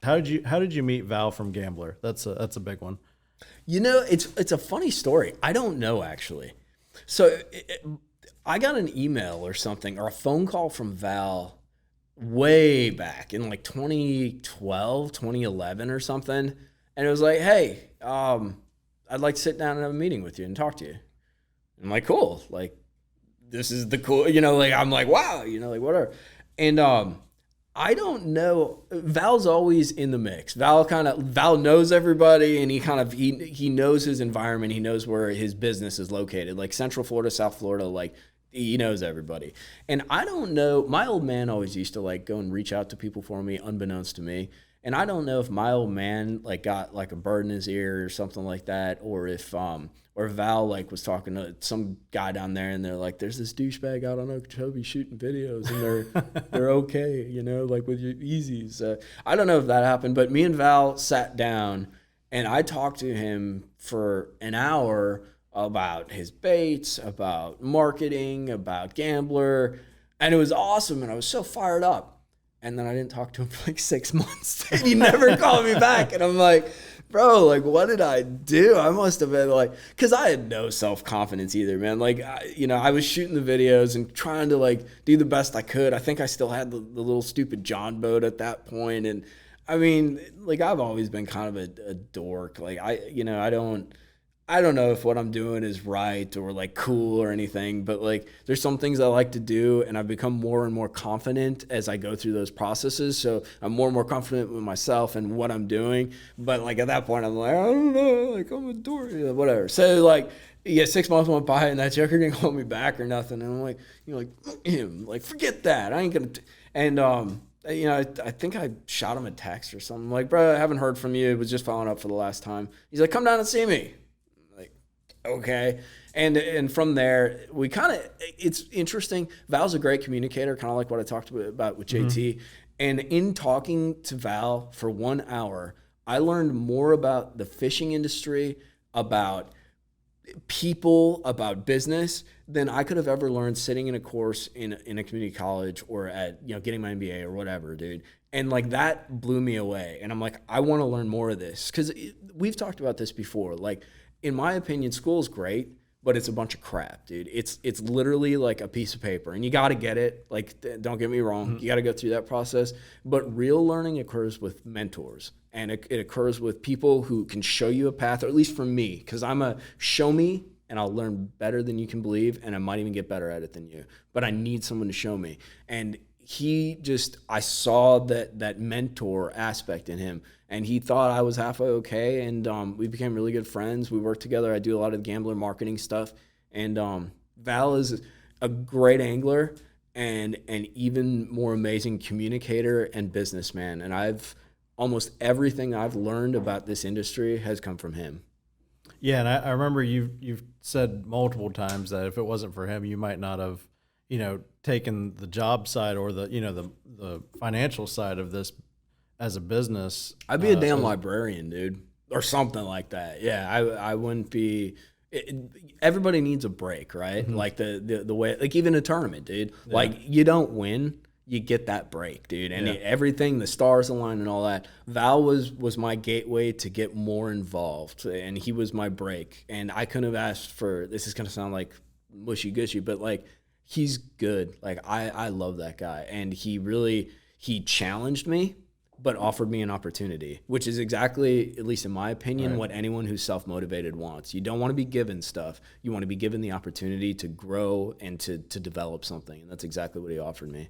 How did you meet Val from Gambler? That's a big one. It's a funny story. I don't know, actually. So I got an email or something, or a phone call from Val way back in like 2012, 2011 or something. And it was like, hey, I'd like to sit down and have a meeting with you and talk to you. I'm like, cool. Like, this is the cool, like, I'm like, wow, like, whatever. And I don't know. Val's always in the mix. Val knows everybody, and he knows his environment. He knows where his business is located, like Central Florida, South Florida, like he knows everybody. And I don't know. My old man always used to like go and reach out to people for me, unbeknownst to me. And I don't know if my old man like got like a bird in his ear or something like that, or if or Val like was talking to some guy down there, and they're like, "There's this douchebag out on Okeechobee shooting videos, and they're okay, like with your Yeezys." I don't know if that happened, but me and Val sat down, and I talked to him for an hour about his baits, about marketing, about Gambler, and it was awesome, and I was so fired up. And then I didn't talk to him for like 6 months, and he never called me back. And I'm like, bro, like, what did I do? I must have been like, because I had no self-confidence either, man. Like, I was shooting the videos and trying to like do the best I could. I think I still had the little stupid John boat at that point. And I mean, like, I've always been kind of a dork. Like, I don't know if what I'm doing is right or like cool or anything, but like there's some things I like to do, and I've become more and more confident as I go through those processes. So I'm more and more confident with myself and what I'm doing. But like at that point, I'm like, I don't know, like I'm a dork, whatever. So like, yeah, 6 months went by and that joker didn't call me back or nothing. And I'm like, like forget that. I ain't gonna. And I think I shot him a text or something. Like, bro, I haven't heard from you. It was just following up for the last time. He's like, come down and see me. Okay. And from there, we it's interesting. Val's a great communicator, kind of like what I talked about with JT. Mm-hmm. And in talking to Val for 1 hour, I learned more about the fishing industry, about people, about business than I could have ever learned sitting in a course in a community college or at, getting my MBA or whatever, dude. And like that blew me away. And I'm like, I want to learn more of this, because we've talked about this before. Like, in my opinion, school's great, but it's a bunch of crap, dude. It's literally like a piece of paper, and you got to get it. Like, don't get me wrong. Mm-hmm. You got to go through that process. But real learning occurs with mentors, and it occurs with people who can show you a path, or at least for me, because I'm a show me, and I'll learn better than you can believe, and I might even get better at it than you. But I need someone to show me. And I saw that mentor aspect in him, and he thought I was halfway okay, and we became really good friends. We worked together. I do a lot of Gambler marketing stuff, and Val is a great angler and an even more amazing communicator and businessman. And almost everything I've learned about this industry has come from him. Yeah, and I remember you've said multiple times that if it wasn't for him, you might not have taken the job side or the financial side of this as a business. I'd be a damn librarian, dude, or something like that. Yeah, I wouldn't be. Everybody needs a break, right? Mm-hmm. Like the way, like even a tournament, dude. Yeah. Like you don't win, you get that break, dude. And everything, the stars align and all that. Val was my gateway to get more involved, and he was my break. And I couldn't have asked for. This is gonna sound like mushy gushy, but like. He's good. Like I love that guy, and he challenged me, but offered me an opportunity, which is exactly, at least in my opinion, right, what anyone who's self-motivated wants. You don't want to be given stuff. You want to be given the opportunity to grow and to develop something, and that's exactly what he offered me.